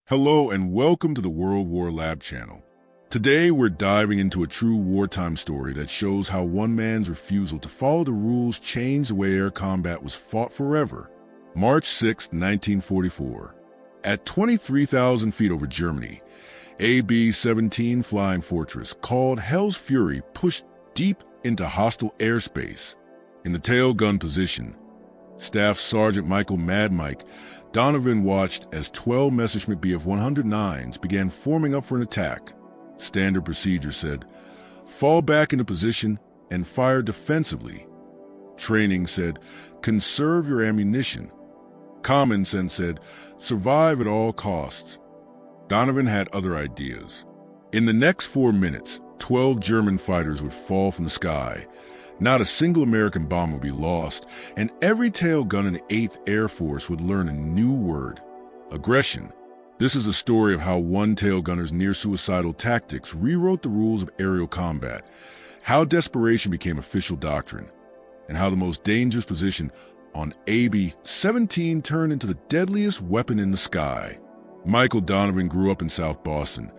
Hello and welcome to the World War Lab channel. Today we're diving into a true wartime story that shows how one man's refusal to follow the rules changed the way air combat was fought forever. March 6, 1944. At 23,000 feet over Germany, a B-17 Flying Fortress called Hell's Fury pushed deep into hostile airspace. In the tail gun position, Staff Sergeant Michael "Mad Mike" Donovan watched as 12 Messerschmitt Bf 109s began forming up for an attack. Standard procedure said, fall back into position and fire defensively. Training said, conserve your ammunition. Common sense said, survive at all costs. Donovan had other ideas. In the next 4 minutes, 12 German fighters would fall from the sky. Not a single American bomb would be lost, and every tail gun in the 8th Air Force would learn a new word: aggression. This is a story of how one tail gunner's near-suicidal tactics rewrote the rules of aerial combat, how desperation became official doctrine, and how the most dangerous position on AB-17 turned into the deadliest weapon in the sky. Michael Donovan grew up in South Boston,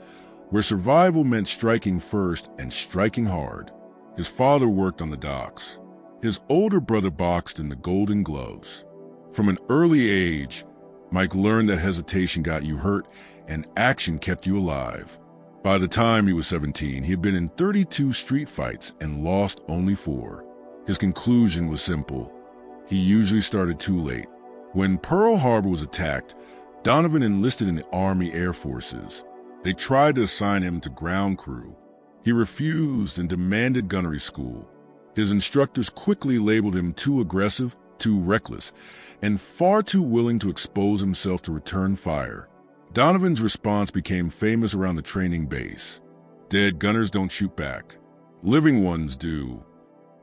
where survival meant striking first and striking hard. His father worked on the docks. His older brother boxed in the Golden Gloves. From an early age, Mike learned that hesitation got you hurt and action kept you alive. By the time he was 17, he had been in 32 street fights and lost only 4. His conclusion was simple. He usually started too late. When Pearl Harbor was attacked, Donovan enlisted in the Army Air Forces. They tried to assign him to ground crew. He refused and demanded gunnery school. His instructors quickly labeled him too aggressive, too reckless, and far too willing to expose himself to return fire. Donovan's response became famous around the training base. Dead gunners don't shoot back. Living ones do.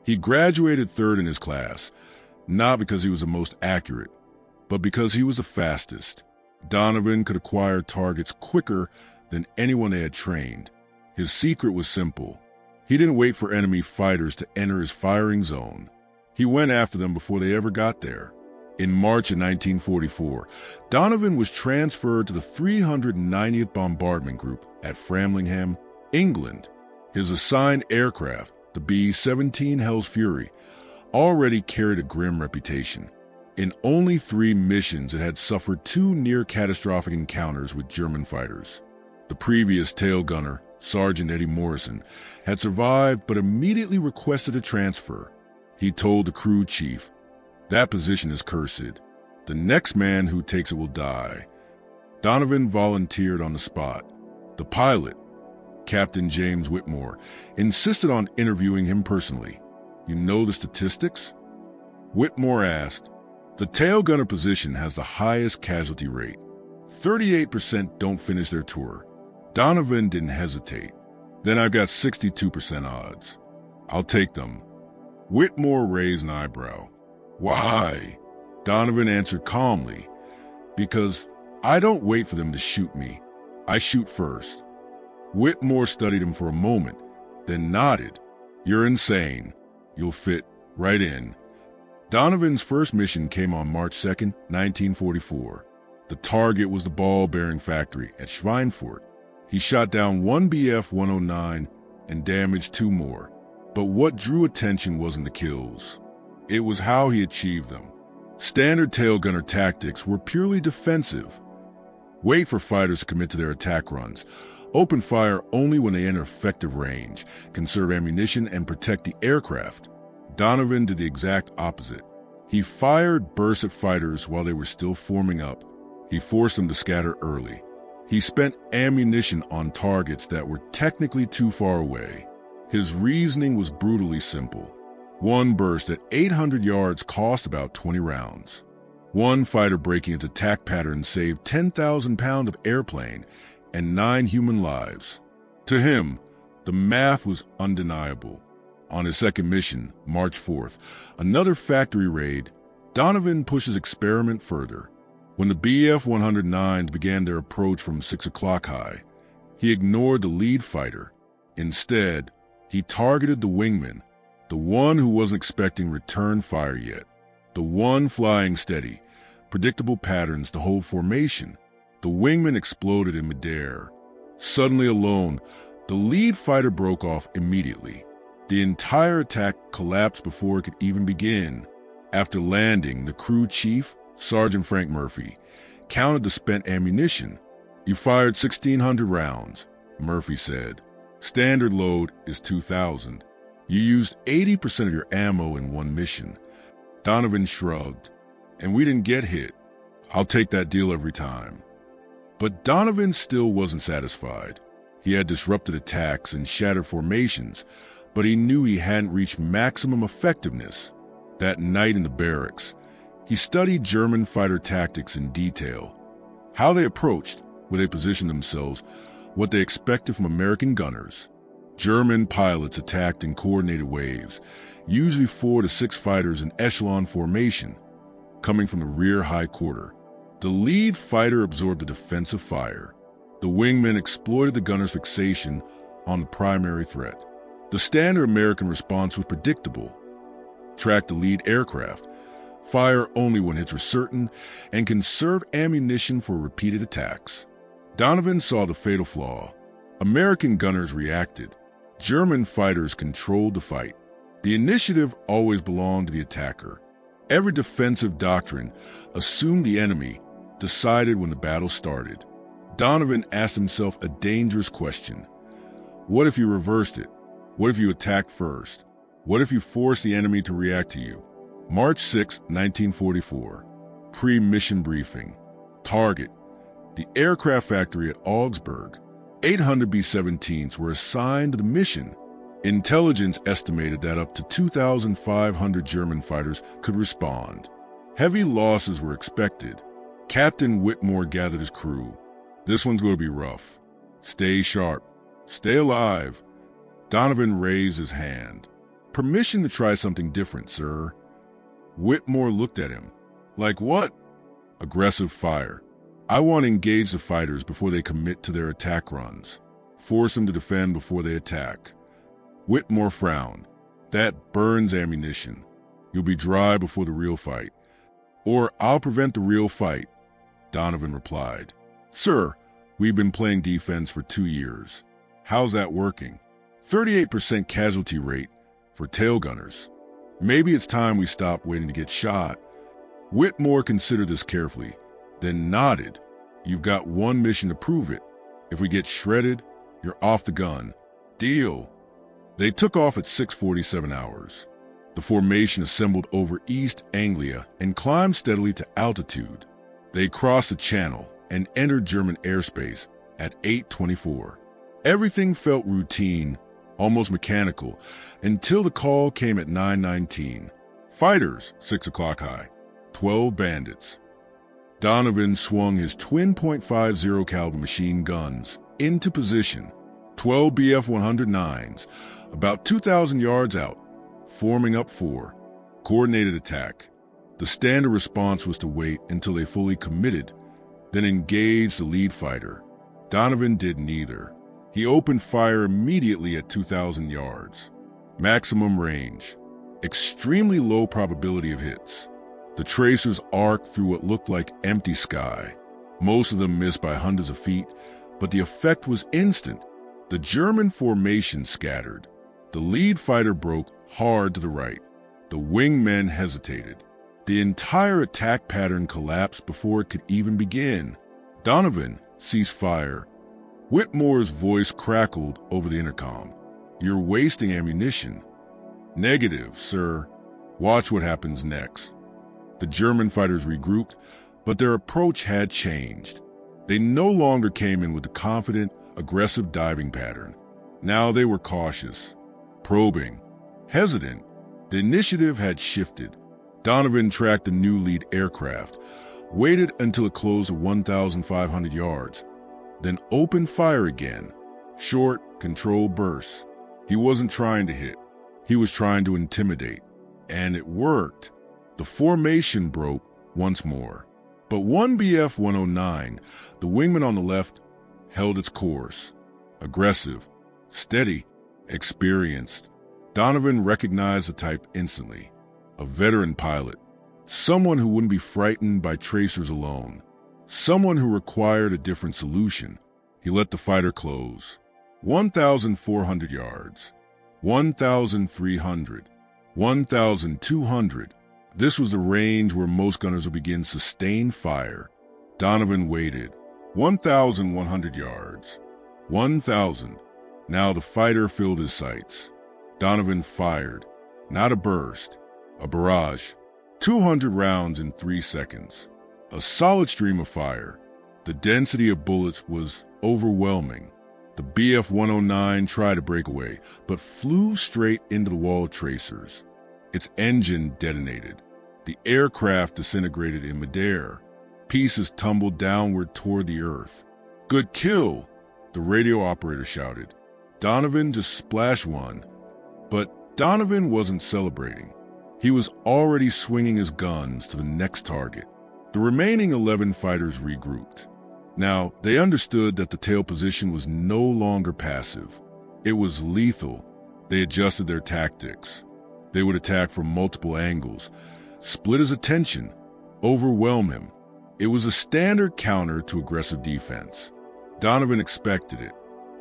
He graduated 3rd in his class, not because he was the most accurate, but because he was the fastest. Donovan could acquire targets quicker than anyone they had trained. His secret was simple. He didn't wait for enemy fighters to enter his firing zone. He went after them before they ever got there. In March of 1944, Donovan was transferred to the 390th Bombardment Group at Framlingham, England. His assigned aircraft, the B-17 Hell's Fury, already carried a grim reputation. In only 3 missions, it had suffered 2 near-catastrophic encounters with German fighters. The previous tail gunner, Sergeant Eddie Morrison, had survived but immediately requested a transfer. He told the crew chief, that position is cursed. The next man who takes it will die. Donovan volunteered on the spot. The pilot, Captain James Whitmore, insisted on interviewing him personally. You know the statistics? Whitmore asked. The tail gunner position has the highest casualty rate. 38% don't finish their tour. Donovan didn't hesitate. Then I've got 62% odds. I'll take them. Whitmore raised an eyebrow. Why? Donovan answered calmly. Because I don't wait for them to shoot me. I shoot first. Whitmore studied him for a moment, then nodded. You're insane. You'll fit right in. Donovan's first mission came on March 2nd, 1944. The target was the ball-bearing factory at Schweinfurt. He shot down 1 Bf 109 and damaged 2 more. But what drew attention wasn't the kills. It was how he achieved them. Standard tail gunner tactics were purely defensive. Wait for fighters to commit to their attack runs. Open fire only when they enter effective range. Conserve ammunition and protect the aircraft. Donovan did the exact opposite. He fired bursts at fighters while they were still forming up. He forced them to scatter early. He spent ammunition on targets that were technically too far away. His reasoning was brutally simple. 1 burst at 800 yards cost about 20 rounds. 1 fighter breaking into attack patterns saved 10,000 pounds of airplane and 9 human lives. To him, the math was undeniable. On his second mission, March 4th, another factory raid, Donovan pushed his experiment further. When the Bf 109s began their approach from 6 o'clock high, he ignored the lead fighter. Instead, he targeted the wingman, the one who wasn't expecting return fire yet, the one flying steady, predictable patterns to hold formation, The wingman exploded in midair. Suddenly alone, the lead fighter broke off immediately. The entire attack collapsed before it could even begin. After landing, the crew chief, Sergeant Frank Murphy, counted the spent ammunition. "You fired 1,600 rounds, Murphy said. "Standard load is 2,000. You used 80% of your ammo in one mission." Donovan shrugged. "And we didn't get hit. I'll take that deal every time." But Donovan still wasn't satisfied. He had disrupted attacks and shattered formations, but he knew he hadn't reached maximum effectiveness. That night in the barracks, he studied German fighter tactics in detail. How they approached, where they positioned themselves, what they expected from American gunners. German pilots attacked in coordinated waves, usually 4 to 6 fighters in echelon formation, coming from the rear high quarter. The lead fighter absorbed the defensive fire. The wingmen exploited the gunner's fixation on the primary threat. The standard American response was predictable. Track the lead aircraft, fire only when hits were certain, and conserve ammunition for repeated attacks. Donovan saw the fatal flaw. American gunners reacted. German fighters controlled the fight. The initiative always belonged to the attacker. Every defensive doctrine assumed the enemy decided when the battle started. Donovan asked himself a dangerous question. What if you reversed it? What if you attacked first? What if you forced the enemy to react to you? March 6, 1944. Pre-mission briefing. Target: the aircraft factory at Augsburg. 800 B-17s were assigned to the mission. Intelligence estimated that up to 2,500 German fighters could respond. Heavy losses were expected. Captain Whitmore gathered his crew. "This one's going to be rough. Stay sharp. Stay alive." Donovan raised his hand. "Permission to try something different, sir." Whitmore looked at him. "Like what?" "Aggressive fire. I want to engage the fighters before they commit to their attack runs. Force them to defend before they attack." Whitmore frowned. "That burns ammunition. You'll be dry before the real fight." "Or I'll prevent the real fight," Donovan replied. "Sir, we've been playing defense for 2 years. How's that working? 38% casualty rate for tail gunners. Maybe it's time we stop waiting to get shot." Whitmore considered this carefully, then nodded. "You've got one mission to prove it. If we get shredded, you're off the gun. Deal." They took off at 6:47 hours. The formation assembled over East Anglia and climbed steadily to altitude. They crossed the channel and entered German airspace at 8:24. Everything felt routine, almost mechanical, until the call came at 9:19. "Fighters, 6 o'clock high. 12 bandits." Donovan swung his twin .50 caliber machine guns into position. 12 Bf-109s, about 2,000 yards out, forming up 4. Coordinated attack. The standard response was to wait until they fully committed, then engage the lead fighter. Donovan did neither. He opened fire immediately at 2,000 yards. Maximum range. Extremely low probability of hits. The tracers arced through what looked like empty sky. Most of them missed by hundreds of feet, but the effect was instant. The German formation scattered. The lead fighter broke hard to the right. The wingmen hesitated. The entire attack pattern collapsed before it could even begin. "Donovan, cease fire." Whitmore's voice crackled over the intercom. "You're wasting ammunition." "Negative, sir. Watch what happens next." The German fighters regrouped, but their approach had changed. They no longer came in with the confident, aggressive diving pattern. Now they were cautious, probing, hesitant. The initiative had shifted. Donovan tracked the new lead aircraft, waited until it closed at 1,500 yards, then opened fire again. Short, controlled bursts. He wasn't trying to hit. He was trying to intimidate. And it worked. The formation broke once more. But 1 Bf-109, the wingman on the left, held its course. Aggressive, steady, experienced. Donovan recognized the type instantly. A veteran pilot. Someone who wouldn't be frightened by tracers alone. someone who required a different solution. He let the fighter close. 1,400 yards, 1,300, 1,200. This was the range where most gunners would begin sustained fire. Donovan waited. 1,100 yards, 1,000. Now the fighter filled his sights. Donovan fired. Not a burst, a barrage. 200 rounds in 3 seconds. A solid stream of fire. The density of bullets was overwhelming. The Bf-109 tried to break away, but flew straight into the wall of tracers. Its engine detonated. The aircraft disintegrated in midair. Pieces tumbled downward toward the earth. "Good kill," the radio operator shouted. Donovan just splashed one. But Donovan wasn't celebrating. He was already swinging his guns to the next target. The remaining 11 fighters regrouped. Now, they understood that the tail position was no longer passive. It was lethal. They adjusted their tactics. They would attack from multiple angles, split his attention, overwhelm him. It was a standard counter to aggressive defense. Donovan expected it.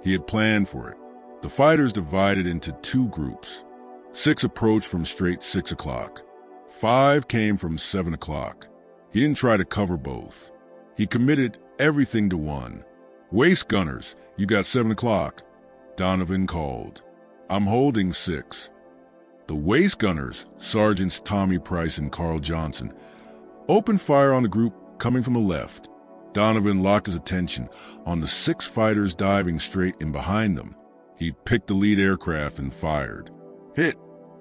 He had planned for it. The fighters divided into 2 groups. 6 approached from straight 6 o'clock. 5 came from 7 o'clock. He didn't try to cover both. He committed everything to one. "Waist gunners, you got 7 o'clock. Donovan called. "I'm holding 6. The waist gunners, Sergeants Tommy Price and Carl Johnson, opened fire on the group coming from the left. Donovan locked his attention on the 6 fighters diving straight in behind them. He picked the lead aircraft and fired. Hit!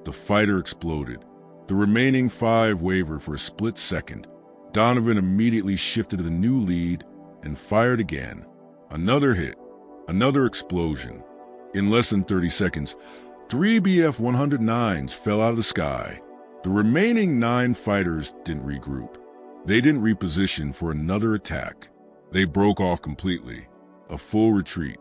The fighter exploded. The remaining 5 wavered for a split second. Donovan immediately shifted to the new lead and fired again. Another hit. Another explosion. In less than 30 seconds, 3 Bf-109s fell out of the sky. The remaining 9 fighters didn't regroup. They didn't reposition for another attack. They broke off completely. A full retreat.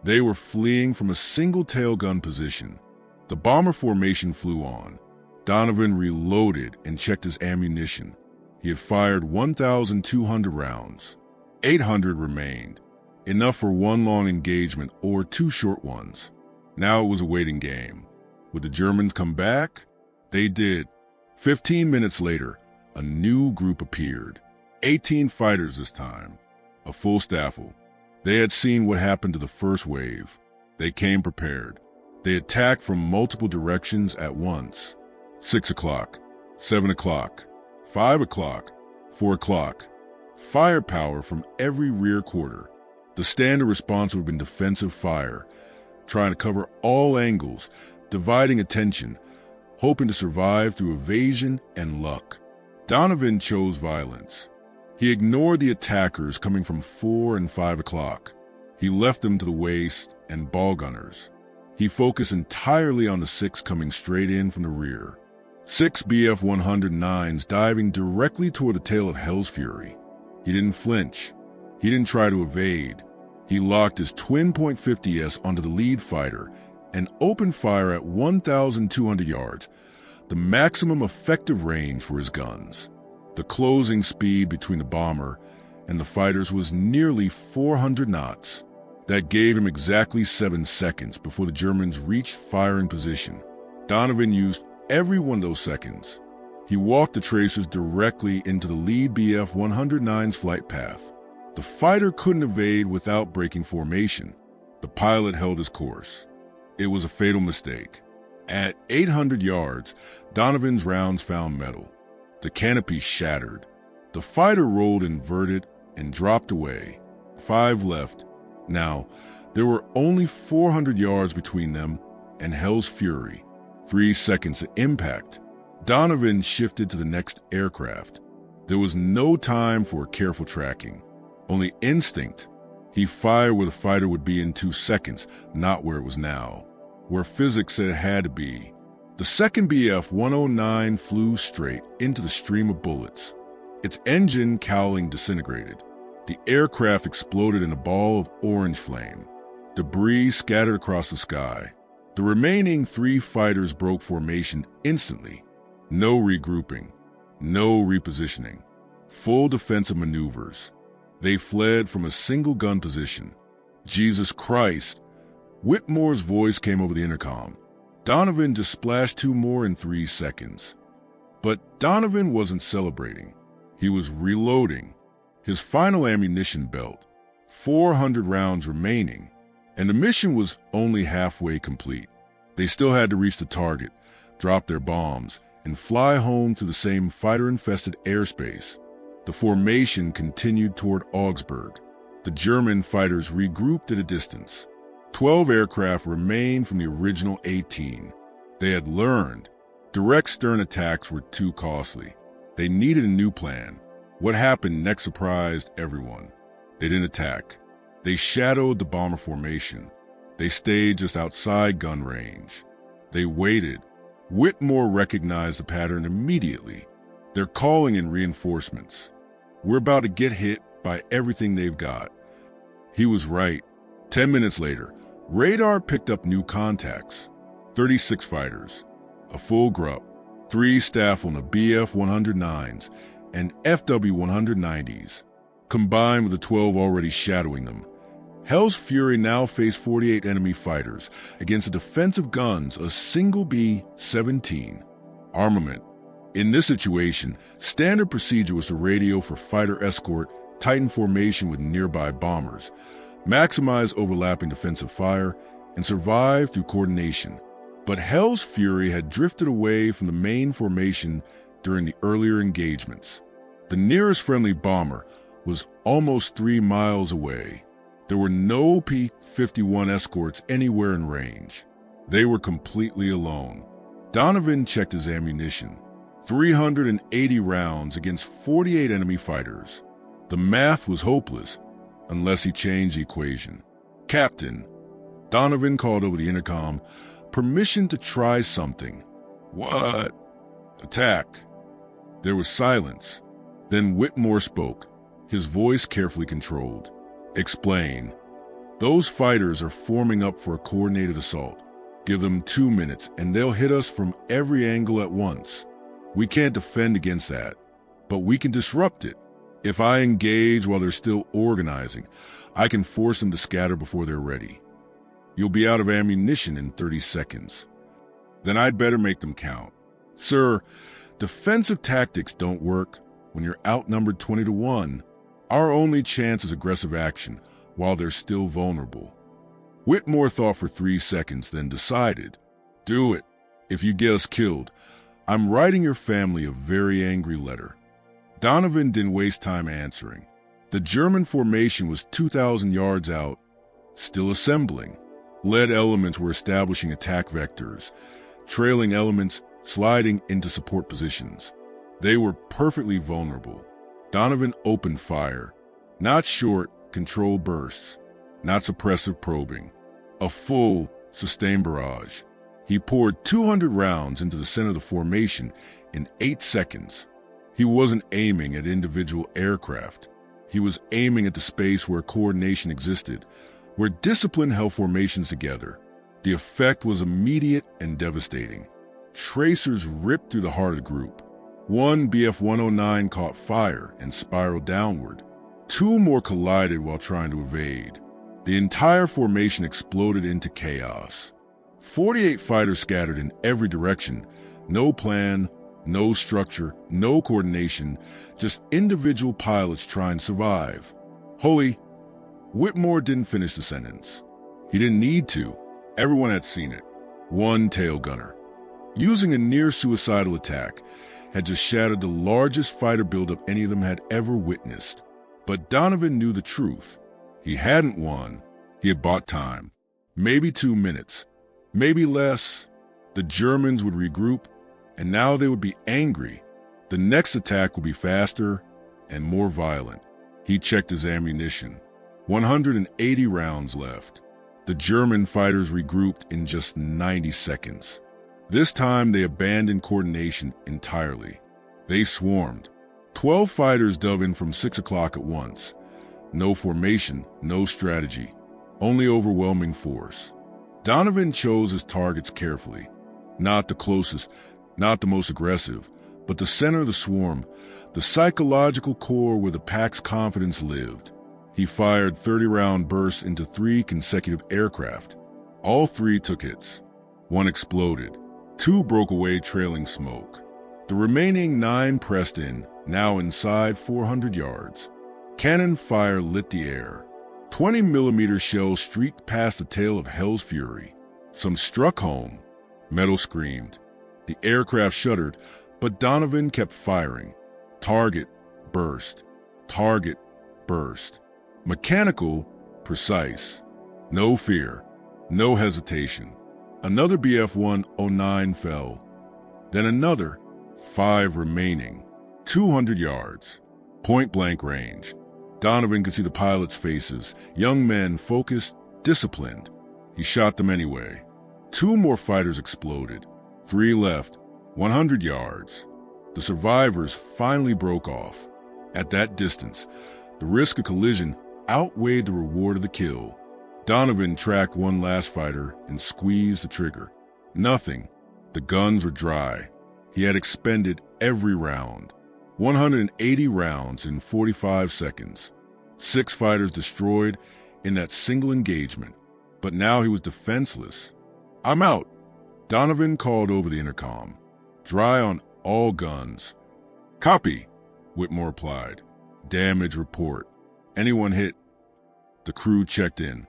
They were fleeing from a single tailgun position. The bomber formation flew on. Donovan reloaded and checked his ammunition. He had fired 1,200 rounds. 800 remained. Enough for 1 long engagement or 2 short ones. Now it was a waiting game. Would the Germans come back? They did. 15 minutes later, a new group appeared. 18 fighters this time. A full staffel. They had seen what happened to the first wave. They came prepared. They attacked from multiple directions at once. 6 o'clock, 7 o'clock, 5 o'clock, 4 o'clock. Firepower from every rear quarter. The standard response would have been defensive fire, trying to cover all angles, dividing attention, hoping to survive through evasion and luck. Donovan chose violence. He ignored the attackers coming from 4 and 5 o'clock. He left them to the waist and ball gunners. He focused entirely on the 6 coming straight in from the rear. 6 Bf-109s diving directly toward the tail of Hell's Fury. He didn't flinch. He didn't try to evade. He locked his twin .50s onto the lead fighter and opened fire at 1,200 yards, the maximum effective range for his guns. The closing speed between the bomber and the fighters was nearly 400 knots. That gave him exactly 7 seconds before the Germans reached firing position. Donovan used every one of those seconds. He walked the tracers directly into the lead Bf-109's flight path. The fighter couldn't evade without breaking formation. The pilot held his course. It was a fatal mistake. At 800 yards, Donovan's rounds found metal. The canopy shattered. The fighter rolled inverted and dropped away. 5 left. Now, there were only 400 yards between them and Hell's Fury. 3 seconds to impact. Donovan shifted to the next aircraft. There was no time for careful tracking, only instinct. He fired where the fighter would be in 2 seconds, not where it was now, where physics said it had to be. The second Bf-109 flew straight into the stream of bullets. Its engine cowling disintegrated. The aircraft exploded in a ball of orange flame. Debris scattered across the sky. The remaining 3 fighters broke formation instantly. No regrouping. No repositioning. Full defensive maneuvers. They fled from a single gun position. Jesus Christ! Whitmore's voice came over the intercom. Donovan just splashed 2 more in 3 seconds. But Donovan wasn't celebrating. He was reloading. His final ammunition belt, 400 rounds remaining, and the mission was only halfway complete. They still had to reach the target, drop their bombs, and fly home to the same fighter-infested airspace. The formation continued toward Augsburg. The German fighters regrouped at a distance. 12 aircraft remained from the original 18. They had learned. Direct stern attacks were too costly. They needed a new plan. What happened next surprised everyone. They didn't attack. They shadowed the bomber formation. They stayed just outside gun range. They waited. Whitmore recognized the pattern immediately. They're calling in reinforcements. We're about to get hit by everything they've got. He was right. 10 minutes later, radar picked up new contacts. 36 fighters, a full grup, 3 Staffel Bf-109s, and FW-190s, combined with the 12 already shadowing them. Hell's Fury now faced 48 enemy fighters against a defense of guns, a single B-17. Armament. In this situation, standard procedure was to radio for fighter escort, tighten formation with nearby bombers, maximize overlapping defensive fire, and survive through coordination. But Hell's Fury had drifted away from the main formation during the earlier engagements. The nearest friendly bomber was almost 3 miles away. There were no P-51 escorts anywhere in range. They were completely alone. Donovan checked his ammunition. 380 rounds against 48 enemy fighters. The math was hopeless, unless he changed the equation. Captain, Donovan called over the intercom, permission to try something. What? Attack. There was silence. Then Whitmore spoke, his voice carefully controlled. Explain. Those fighters are forming up for a coordinated assault. Give them 2 minutes and they'll hit us from every angle at once. We can't defend against that, but we can disrupt it. If I engage while they're still organizing, I can force them to scatter before they're ready. You'll be out of ammunition in 30 seconds. Then I'd better make them count. Sir, defensive tactics don't work when you're outnumbered 20-1. Our only chance is aggressive action while they're still vulnerable. Whitmore thought for 3 seconds, then decided. Do it. If you get us killed, I'm writing your family a very angry letter. Donovan didn't waste time answering. The German formation was 2,000 yards out, still assembling. Lead elements were establishing attack vectors, trailing elements sliding into support positions. They were perfectly vulnerable. Donovan opened fire. Not short, controlled bursts. Not suppressive probing. A full, sustained barrage. He poured 200 rounds into the center of the formation in 8 seconds. He wasn't aiming at individual aircraft. He was aiming at the space where coordination existed, where discipline held formations together. The effect was immediate and devastating. Tracers ripped through the heart of the group. 1 Bf-109 caught fire and spiraled downward. 2 more collided while trying to evade. The entire formation exploded into chaos. 48 fighters scattered in every direction. No plan, no structure, no coordination, just individual pilots trying to survive. Holy, Whitmore didn't finish the sentence. He didn't need to. Everyone had seen it. 1 tail gunner, using a near-suicidal attack, had just shattered the largest fighter buildup any of them had ever witnessed. But Donovan knew the truth. He hadn't won. He had bought time. Maybe 2 minutes. Maybe less. The Germans would regroup, and now they would be angry. The next attack would be faster and more violent. He checked his ammunition. 180 rounds left. The German fighters regrouped in just 90 seconds. This time they abandoned coordination entirely. They swarmed. 12 fighters dove in from 6 o'clock at once. No formation, no strategy, only overwhelming force. Donovan chose his targets carefully. Not the closest, not the most aggressive, But the center of the swarm, the psychological core where the pack's confidence lived, he fired 30-round bursts into 3 consecutive aircraft. All 3 took hits. 1 exploded. 2 broke away trailing smoke. The remaining 9 pressed in, now inside 400 yards. Cannon fire lit the air. 20-millimeter shells streaked past the tail of Hell's Fury. Some struck home. Metal screamed. The aircraft shuddered, but Donovan kept firing. Target, burst. Target, burst. Mechanical, precise. No fear. No hesitation. Another Bf-109 fell. Then another. 5 remaining. 200 yards. Point-blank range. Donovan could see the pilots' faces. Young men, focused, disciplined. He shot them anyway. 2 more fighters exploded. 3 left. 100 yards. The survivors finally broke off. At that distance, the risk of collision outweighed the reward of the kill. Donovan tracked one last fighter and squeezed the trigger. Nothing. The guns were dry. He had expended every round. 180 rounds in 45 seconds. 6 fighters destroyed in that single engagement. But now he was defenseless. "I'm out," Donovan called over the intercom. "Dry on all guns." "Copy," Whitmore replied. "Damage report. Anyone hit?" The crew checked in.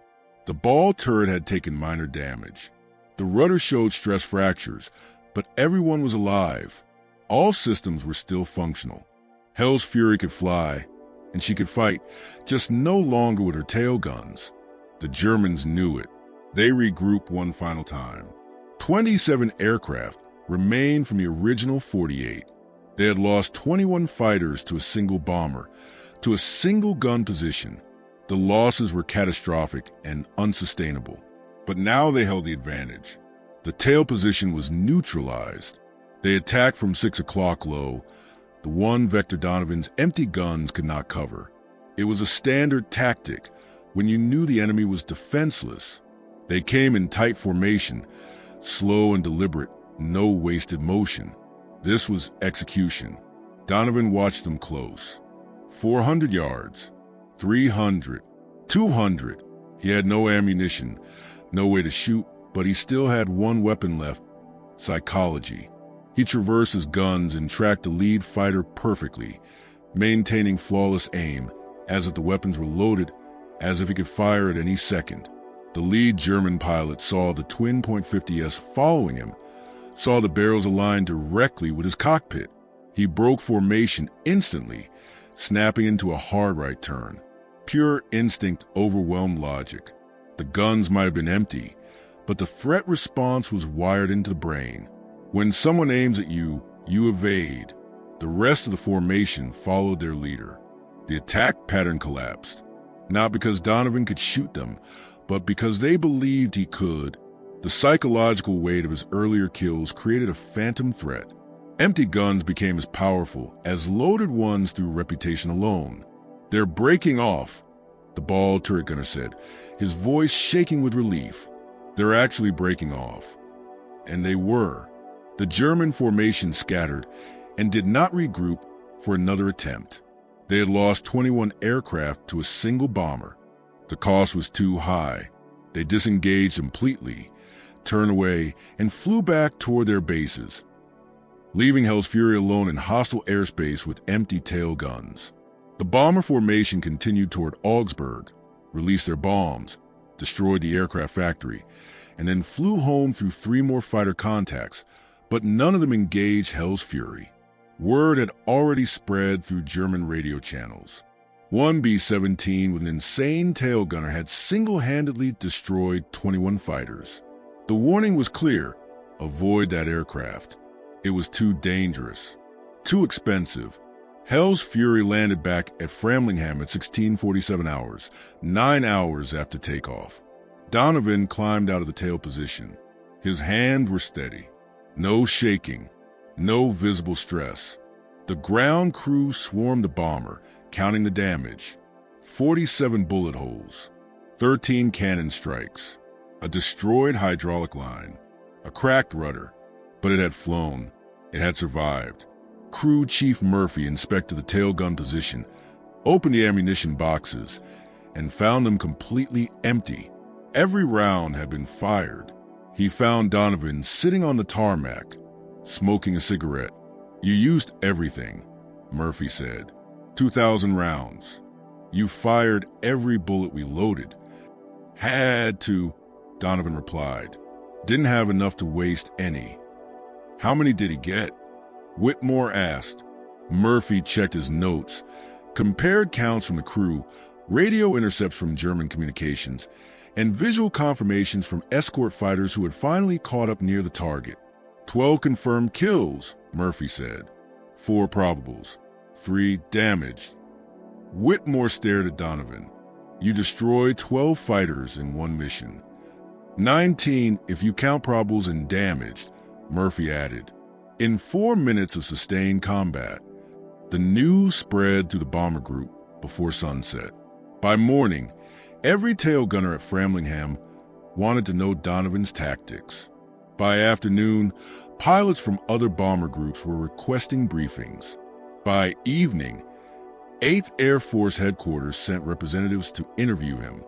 The ball turret had taken minor damage. The rudder showed stress fractures, but everyone was alive. All systems were still functional. Hell's Fury could fly, and she could fight, just no longer with her tail guns. The Germans knew it. They regrouped one final time. 27 aircraft remained from the original 48. They had lost 21 fighters to a single bomber, to a single gun position. The losses were catastrophic and unsustainable. But now they held the advantage. The tail position was neutralized. They attacked from 6 o'clock low, the one vector Donovan's empty guns could not cover. It was a standard tactic when you knew the enemy was defenseless. They came in tight formation, slow and deliberate, no wasted motion. This was execution. Donovan watched them close. 400 yards, 300, 200. He had no ammunition, no way to shoot, but he still had one weapon left: psychology. He traversed his guns and tracked the lead fighter perfectly, maintaining flawless aim, as if the weapons were loaded, as if he could fire at any second. The lead German pilot saw the twin .50s following him, saw the barrels aligned directly with his cockpit. He broke formation instantly, snapping into a hard right turn. Pure instinct overwhelmed logic. The guns might have been empty, but the threat response was wired into the brain. When someone aims at you, you evade. The rest of the formation followed their leader. The attack pattern collapsed, not because Donovan could shoot them, but because they believed he could. The psychological weight of his earlier kills created a phantom threat. Empty guns became as powerful as loaded ones through reputation alone. "They're breaking off," the ball turret gunner said, his voice shaking with relief. "They're actually breaking off." And they were. The German formation scattered and did not regroup for another attempt. They had lost 21 aircraft to a single bomber. The cost was too high. They disengaged completely, turned away, and flew back toward their bases, leaving Hell's Fury alone in hostile airspace with empty tail guns. The bomber formation continued toward Augsburg, released their bombs, destroyed the aircraft factory, and then flew home through 3 more fighter contacts, but none of them engaged Hell's Fury. Word had already spread through German radio channels. One B-17 with an insane tail gunner had single-handedly destroyed 21 fighters. The warning was clear: avoid that aircraft. It was too dangerous, too expensive. Hell's Fury landed back at Framlingham at 16:47 hours, 9 hours after takeoff. Donovan climbed out of the tail position. His hands were steady. No shaking, no visible stress. The ground crew swarmed the bomber, counting the damage. 47 bullet holes, 13 cannon strikes, a destroyed hydraulic line, a cracked rudder. But it had flown. It had survived. Crew Chief Murphy inspected the tail gun position, opened the ammunition boxes, and found them completely empty. Every round had been fired. He found Donovan sitting on the tarmac, smoking a cigarette. "You used everything," Murphy said. 2,000 rounds. You fired every bullet we loaded. "Had to," Donovan replied. "Didn't have enough to waste any." "How many did he get?" Whitmore asked. Murphy checked his notes, compared counts from the crew, radio intercepts from German communications, and visual confirmations from escort fighters who had finally caught up near the target. 12 confirmed kills, Murphy said. 4 probables. 3 damaged. Whitmore stared at Donovan. "You destroyed 12 fighters in one mission. 19 if you count probables and damaged," Murphy added. In 4 minutes of sustained combat, the news spread through the bomber group before sunset. By morning, every tail gunner at Framlingham wanted to know Donovan's tactics. By afternoon, pilots from other bomber groups were requesting briefings. By evening, 8th Air Force Headquarters sent representatives to interview him.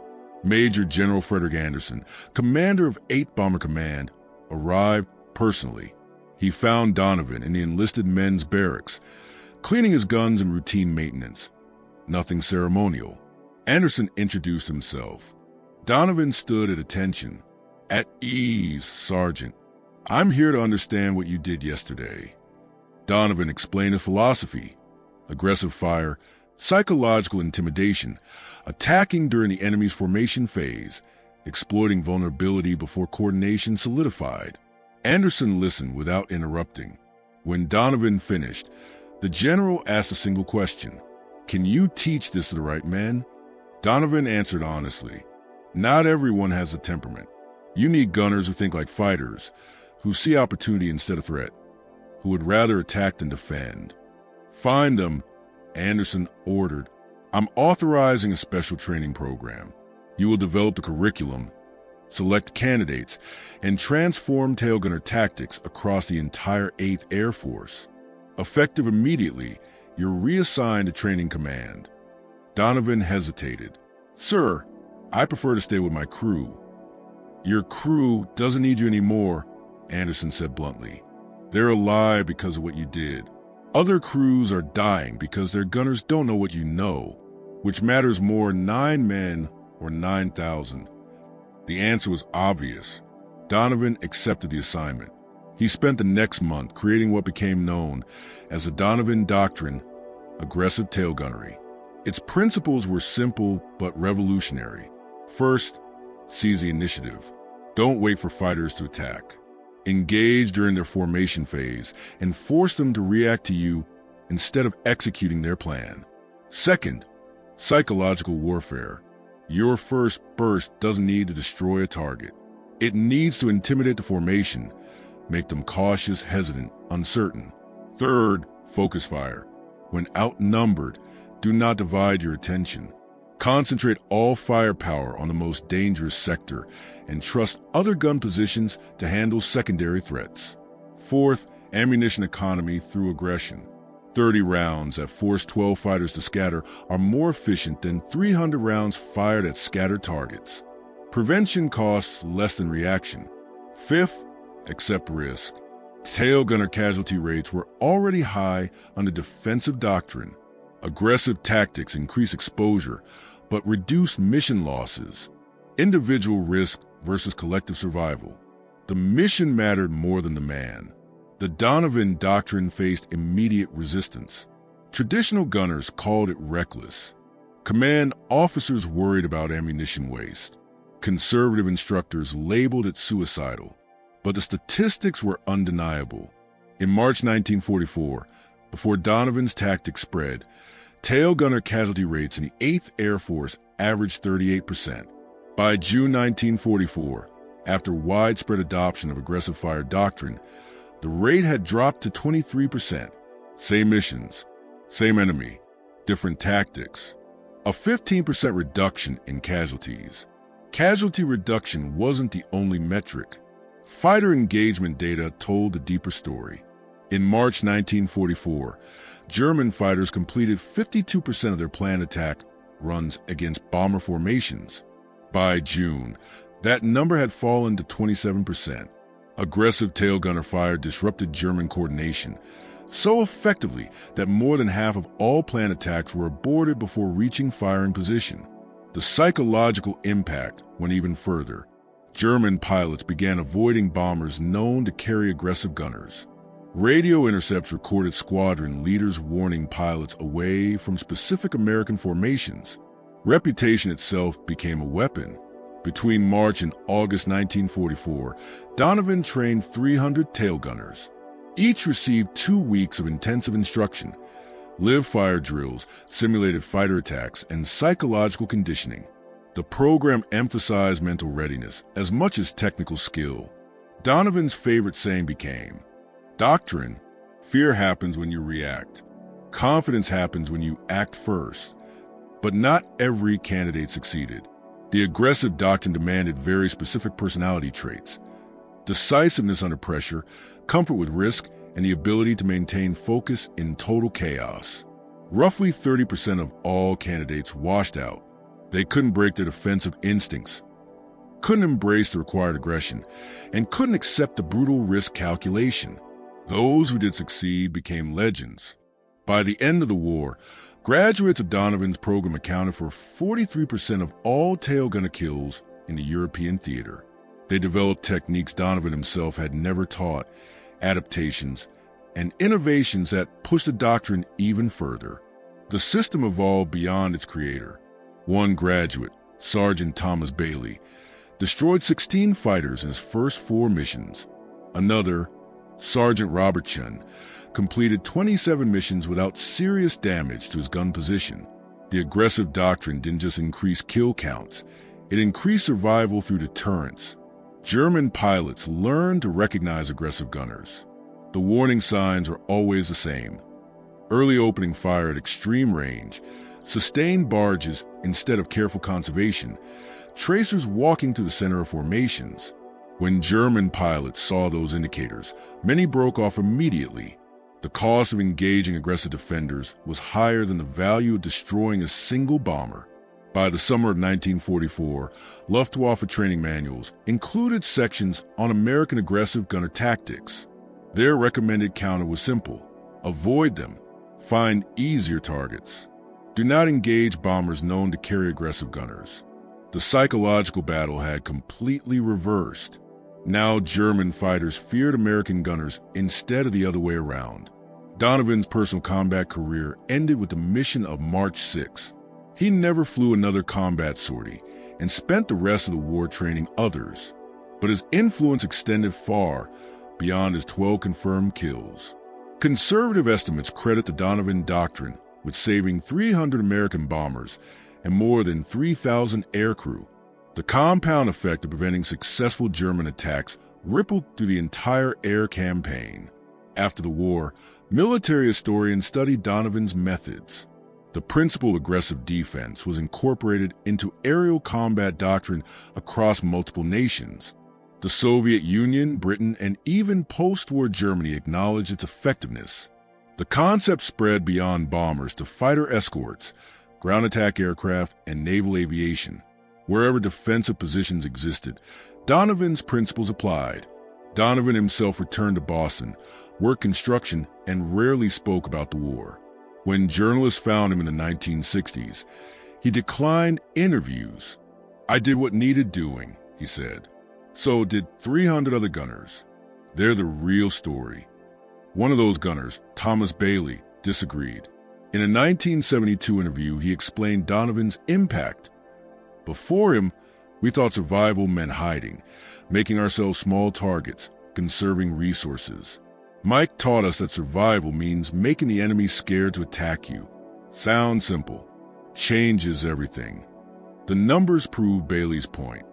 Major General Frederick Anderson, commander of 8th Bomber Command, arrived personally. He found Donovan in the enlisted men's barracks, cleaning his guns and routine maintenance. Nothing ceremonial. Anderson introduced himself. Donovan stood at attention. "At ease, Sergeant. I'm here to understand what you did yesterday." Donovan explained his philosophy: aggressive fire, psychological intimidation, attacking during the enemy's formation phase, exploiting vulnerability before coordination solidified. Anderson listened without interrupting. When Donovan finished, the general asked a single question: "Can you teach this to the right men?" Donovan answered honestly: "Not everyone has a temperament. You need gunners who think like fighters, who see opportunity instead of threat, who would rather attack than defend. Find them," Anderson ordered. "I'm authorizing a special training program. You will develop the curriculum, select candidates, and transform tailgunner tactics across the entire 8th Air Force. Effective immediately, you're reassigned to training command." Donovan hesitated. "Sir, I prefer to stay with my crew." "Your crew doesn't need you anymore," Anderson said bluntly. "They're alive because of what you did. Other crews are dying because their gunners don't know what you know. Which matters more, 9 men or 9,000? The answer was obvious. Donovan accepted the assignment. He spent the next month creating what became known as the Donovan Doctrine, aggressive tail gunnery. Its principles were simple but revolutionary. First, seize the initiative. Don't wait for fighters to attack. Engage during their formation phase and force them to react to you instead of executing their plan. Second, psychological warfare. Your first burst doesn't need to destroy a target. It needs to intimidate the formation, make them cautious, hesitant, uncertain. Third, focus fire. When outnumbered, do not divide your attention. Concentrate all firepower on the most dangerous sector and trust other gun positions to handle secondary threats. Fourth, ammunition economy through aggression. 30 rounds that force 12 fighters to scatter are more efficient than 300 rounds fired at scattered targets. Prevention costs less than reaction. Fifth, accept risk. Tail gunner casualty rates were already high under defensive doctrine. Aggressive tactics increase exposure, but reduce mission losses. Individual risk versus collective survival. The mission mattered more than the man. The Donovan Doctrine faced immediate resistance. Traditional gunners called it reckless. Command officers worried about ammunition waste. Conservative instructors labeled it suicidal. But the statistics were undeniable. In March 1944, before Donovan's tactics spread, tail gunner casualty rates in the 8th Air Force averaged 38%. By June 1944, after widespread adoption of aggressive fire doctrine, the rate had dropped to 23%. Same missions, same enemy, different tactics. A 15% reduction in casualties. Casualty reduction wasn't the only metric. Fighter engagement data told the deeper story. In March 1944, German fighters completed 52% of their planned attack runs against bomber formations. By June, that number had fallen to 27%. Aggressive tail gunner fire disrupted German coordination so effectively that more than half of all planned attacks were aborted before reaching firing position. The psychological impact went even further. German pilots began avoiding bombers known to carry aggressive gunners. Radio intercepts recorded squadron leaders warning pilots away from specific American formations. Reputation itself became a weapon. Between March and August 1944, Donovan trained 300 tail gunners. Each received 2 weeks of intensive instruction, live fire drills, simulated fighter attacks, and psychological conditioning. The program emphasized mental readiness as much as technical skill. Donovan's favorite saying became, "Doctrine, fear happens when you react. Confidence happens when you act first." But not every candidate succeeded. The aggressive doctrine demanded very specific personality traits: decisiveness under pressure, comfort with risk, and the ability to maintain focus in total chaos. Roughly 30% of all candidates washed out. They couldn't break their defensive instincts, couldn't embrace the required aggression, and couldn't accept the brutal risk calculation. Those who did succeed became legends. By the end of the war, graduates of Donovan's program accounted for 43% of all tail gunner kills in the European theater. They developed techniques Donovan himself had never taught, adaptations, and innovations that pushed the doctrine even further. The system evolved beyond its creator. One graduate, Sergeant Thomas Bailey, destroyed 16 fighters in his first 4 missions. Another, Sergeant Robert Chun, completed 27 missions without serious damage to his gun position. The aggressive doctrine didn't just increase kill counts, it increased survival through deterrence. German pilots learned to recognize aggressive gunners. The warning signs are always the same: early opening fire at extreme range, sustained barges instead of careful conservation, tracers walking to the center of formations. When German pilots saw those indicators, many broke off immediately. The cost of engaging aggressive defenders was higher than the value of destroying a single bomber. By the summer of 1944, Luftwaffe training manuals included sections on American aggressive gunner tactics. Their recommended counter was simple: avoid them, find easier targets. Do not engage bombers known to carry aggressive gunners. The psychological battle had completely reversed. Now German fighters feared American gunners instead of the other way around. Donovan's personal combat career ended with the mission of March 6. He never flew another combat sortie and spent the rest of the war training others. But his influence extended far beyond his 12 confirmed kills. Conservative estimates credit the Donovan Doctrine with saving 300 American bombers and more than 3,000 aircrew. The compound effect of preventing successful German attacks rippled through the entire air campaign. After the war, military historians studied Donovan's methods. The principle of aggressive defense was incorporated into aerial combat doctrine across multiple nations. The Soviet Union, Britain, and even post-war Germany acknowledged its effectiveness. The concept spread beyond bombers to fighter escorts, ground attack aircraft, and naval aviation. Wherever defensive positions existed, Donovan's principles applied. Donovan himself returned to Boston, worked construction, and rarely spoke about the war. When journalists found him in the 1960s, he declined interviews. "I did what needed doing," he said. So did 300 other gunners. They're the real story. One of those gunners, Thomas Bailey, disagreed. In a 1972 interview, he explained Donovan's impact. "Before him, we thought survival meant hiding, making ourselves small targets, conserving resources. Mike taught us that survival means making the enemy scared to attack you. Sounds simple. Changes everything." The numbers prove Bailey's point.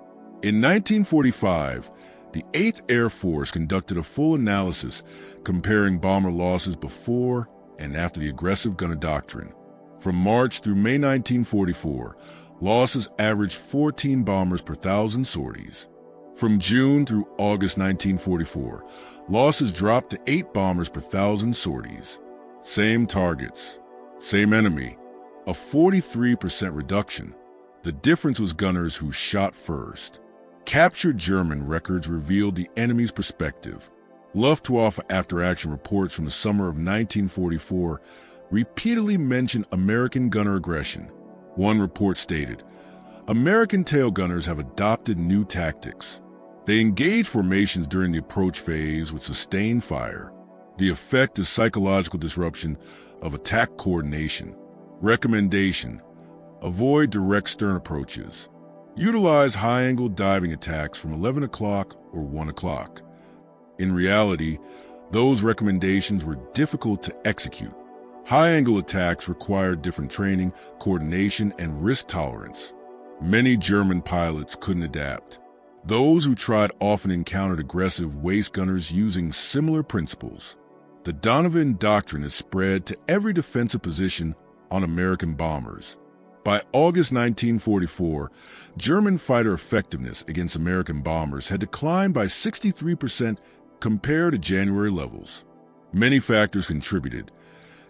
In 1945, the 8th Air Force conducted a full analysis comparing bomber losses before and after the aggressive gunner doctrine. From March through May 1944, losses averaged 14 bombers per 1,000 sorties. From June through August 1944, losses dropped to 8 bombers per 1,000 sorties. Same targets, same enemy, a 43% reduction. The difference was gunners who shot first. Captured German records revealed the enemy's perspective. Luftwaffe after-action reports from the summer of 1944 repeatedly mentioned American gunner aggression. One report stated, American tail gunners have adopted new tactics. They engage formations during the approach phase with sustained fire. The effect is psychological disruption of attack coordination. Recommendation: avoid direct stern approaches. Utilize high-angle diving attacks from 11 o'clock or 1 o'clock. In reality, those recommendations were difficult to execute. High-angle attacks required different training, coordination, and risk tolerance. Many German pilots couldn't adapt. Those who tried often encountered aggressive waist gunners using similar principles. The Donovan doctrine is spread to every defensive position on American bombers. By August 1944, German fighter effectiveness against American bombers had declined by 63% compared to January levels. Many factors contributed: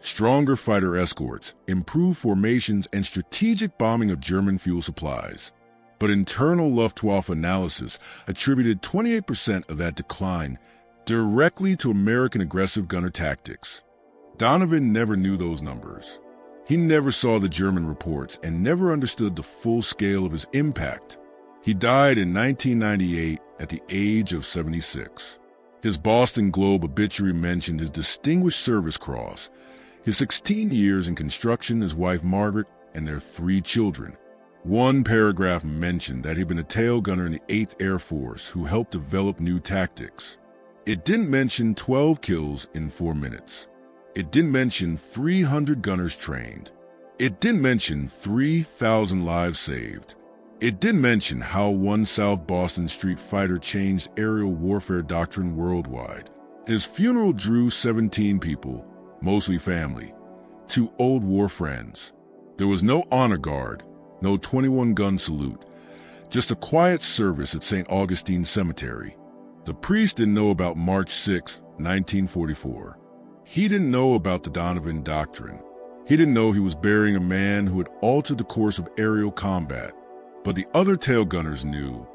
stronger fighter escorts, improved formations, and strategic bombing of German fuel supplies. But internal Luftwaffe analysis attributed 28% of that decline directly to American aggressive gunner tactics. Donovan never knew those numbers. He never saw the German reports and never understood the full scale of his impact. He died in 1998 at the age of 76. His Boston Globe obituary mentioned his Distinguished Service Cross, his 16 years in construction, his wife Margaret, and their 3 children. One paragraph mentioned that he'd been a tail gunner in the 8th Air Force who helped develop new tactics. It didn't mention 12 kills in 4 minutes. It didn't mention 300 gunners trained. It didn't mention 3,000 lives saved. It didn't mention how one South Boston street fighter changed aerial warfare doctrine worldwide. His funeral drew 17 people, mostly family, 2 old war friends. There was no honor guard, no 21-gun salute, just a quiet service at St. Augustine Cemetery. The priest didn't know about March 6, 1944. He didn't know about the Donovan doctrine. He didn't know he was burying a man who had altered the course of aerial combat. But the other tail gunners knew.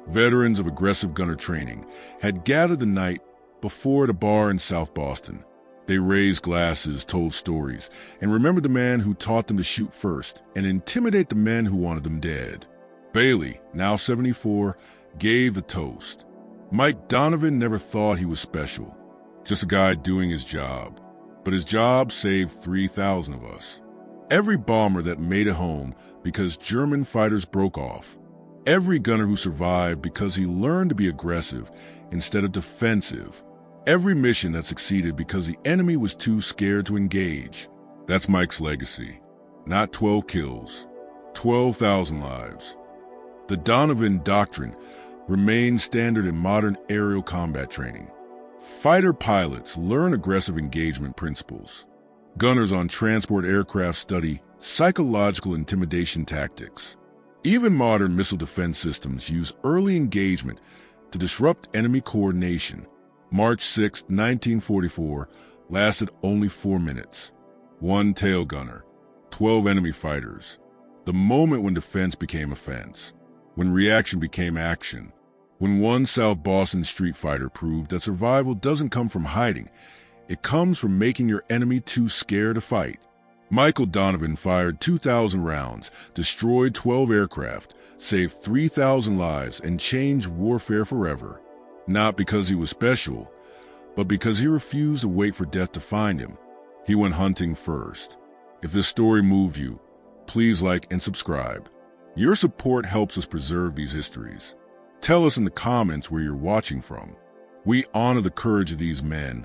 Veterans of aggressive gunner training had gathered the night before at a bar in South Boston. They raised glasses, told stories, and remembered the man who taught them to shoot first and intimidate the men who wanted them dead. Bailey, now 74, gave the toast. Mike Donovan never thought he was special, just a guy doing his job. But his job saved 3,000 of us. Every bomber that made it home because German fighters broke off. Every gunner who survived because he learned to be aggressive instead of defensive. Every mission that succeeded because the enemy was too scared to engage. That's Mike's legacy. Not 12 kills, 12,000 lives. The Donovan doctrine remains standard in modern aerial combat training. Fighter pilots learn aggressive engagement principles. Gunners on transport aircraft study psychological intimidation tactics. Even modern missile defense systems use early engagement to disrupt enemy coordination. March 6, 1944 lasted only 4 minutes. 1 tail gunner, 12 enemy fighters. The moment when defense became offense, when reaction became action, when one South Boston street fighter proved that survival doesn't come from hiding, it comes from making your enemy too scared to fight. Michael Donovan fired 2,000 rounds, destroyed 12 aircraft, saved 3,000 lives, and changed warfare forever. Not because he was special, but because he refused to wait for death to find him. He went hunting first. If this story moved you, please like and subscribe. Your support helps us preserve these histories. Tell us in the comments where you're watching from. We honor the courage of these men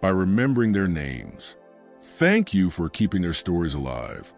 by remembering their names. Thank you for keeping their stories alive.